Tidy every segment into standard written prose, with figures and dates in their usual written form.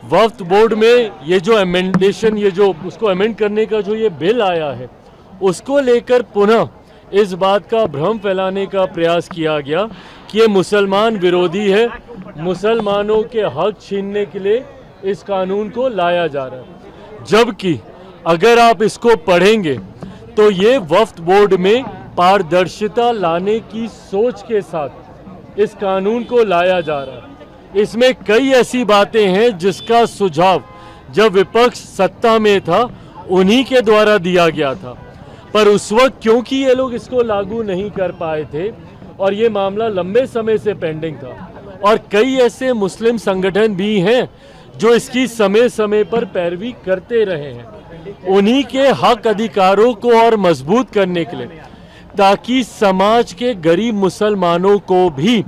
वक्फ board में ये जो अमेंडेशन ये जो उसको अमेंड करने का जो ये बिल आया है उसको लेकर पुनः इस बात का भ्रम फैलाने का प्रयास किया गया कि ये मुसलमान विरोधी है, मुसलमानों के हक छीनने के लिए इस कानून को लाया जा रहा है। जबकि अगर आप इसको पढ़ेंगे तो ये वक्फ बोर्ड में पारदर्शिता लाने की सोच के साथ इस कानून को लाया जा रहा है। इसमें कई ऐसी बातें हैं जिसका सुझाव जब विपक्ष सत्ता में था उन्हीं के द्वारा दिया गया था, पर उस वक्त क्योंकि ये लोग इसको लागू नहीं कर पाए थे और ये मामला लंबे समय से पेंडिंग था और कई ऐसे मुस्लिम संगठन भी हैं जो इसकी समय समय पर पैरवी करते रहे हैं, उन्हीं के हक अधिकारों को और मजबूत करने के लिए, ताकि समाज के गरीब मुसलमानों को भी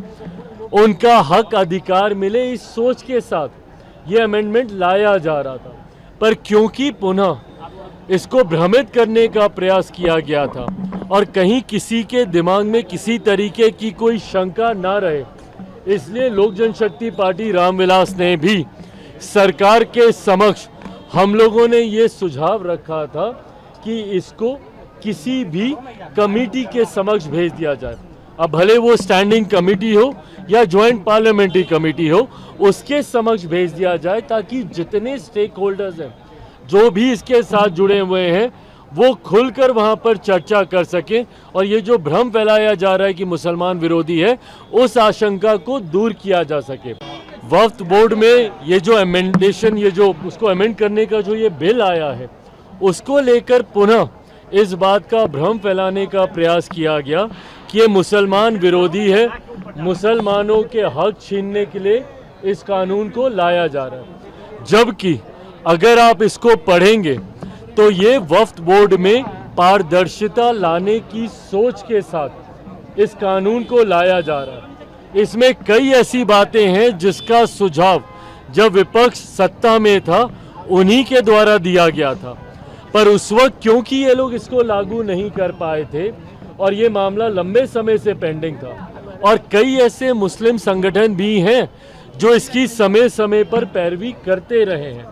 उनका हक अधिकार मिले, इस सोच के साथ ये अमेंडमेंट लाया जा रहा था। पर क्योंकि पुनः इसको भ्रमित करने का प्रयास किया गया था और कहीं किसी के दिमाग में किसी तरीके की कोई शंका ना रहे, इसलिए लोक जनशक्ति पार्टी रामविलास ने भी सरकार के समक्ष हम लोगों ने ये सुझाव रखा था कि इसको किसी भी कमेटी के समक्ष भेज दिया जाए। अब भले वो स्टैंडिंग कमेटी हो या ज्वाइंट पार्लियामेंट्री कमेटी हो, उसके समक्ष भेज दिया जाए ताकि जितने स्टेक होल्डर्स हैं जो भी इसके साथ जुड़े हुए हैं वो खुलकर वहां पर चर्चा कर सकें और ये जो भ्रम फैलाया जा रहा है कि मुसलमान विरोधी है उस आशंका को दूर किया जा सके। वक्फ बोर्ड में ये जो अमेंडेशन ये जो उसको अमेंड करने का जो ये बिल आया है उसको लेकर पुनः इस बात का भ्रम फैलाने का प्रयास किया गया कि ये मुसलमान विरोधी है, मुसलमानों के हक छीनने के लिए इस कानून को लाया जा रहा है। जबकि अगर आप इसको पढ़ेंगे तो ये वक्फ बोर्ड में पारदर्शिता लाने की सोच के साथ इस कानून को लाया जा रहा है। इसमें कई ऐसी बातें हैं जिसका सुझाव जब विपक्ष सत्ता में था उन्हीं के द्वारा दिया गया था, पर उस वक्त क्योंकि ये लोग इसको लागू नहीं कर पाए थे और ये मामला लंबे समय से पेंडिंग था और कई ऐसे मुस्लिम संगठन भी हैं जो इसकी समय समय पर पैरवी करते रहे हैं,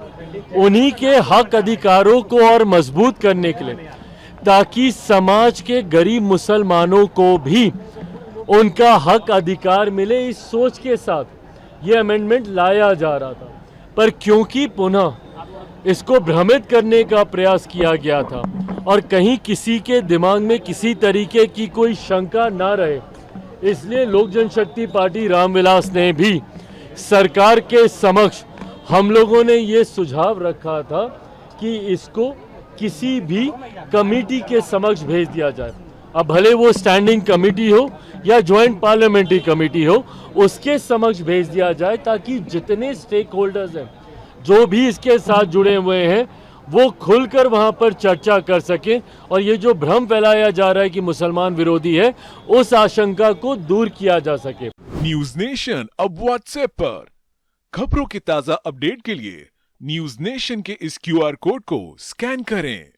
उन्हीं के हक अधिकारों को और मजबूत करने के लिए, ताकि समाज के गरीब मुसलमानों को भी उनका हक अधिकार मिले, इस सोच के साथ ये अमेंडमेंट लाया जा रहा था। पर क्योंकि पुनः इसको भ्रमित करने का प्रयास किया गया था और कहीं किसी के दिमाग में किसी तरीके की कोई शंका ना रहे, इसलिए लोक जनशक्ति पार्टी रामविलास ने भी सरकार के समक्ष हम लोगों ने ये सुझाव रखा था कि इसको किसी भी कमेटी के समक्ष भेज दिया जाए। अब भले वो स्टैंडिंग कमेटी हो या ज्वाइंट पार्लियामेंट्री कमेटी हो, उसके समक्ष भेज दिया जाए ताकि जितने स्टेक होल्डर्स हैं जो भी इसके साथ जुड़े हुए हैं वो खुलकर वहां पर चर्चा कर सकें और ये जो भ्रम फैलाया जा रहा है कि मुसलमान विरोधी है उस आशंका को दूर किया जा सके। न्यूज नेशन अब व्हाट्सएप पर खबरों के ताजा अपडेट के लिए न्यूज नेशन के इस QR कोड को स्कैन करें।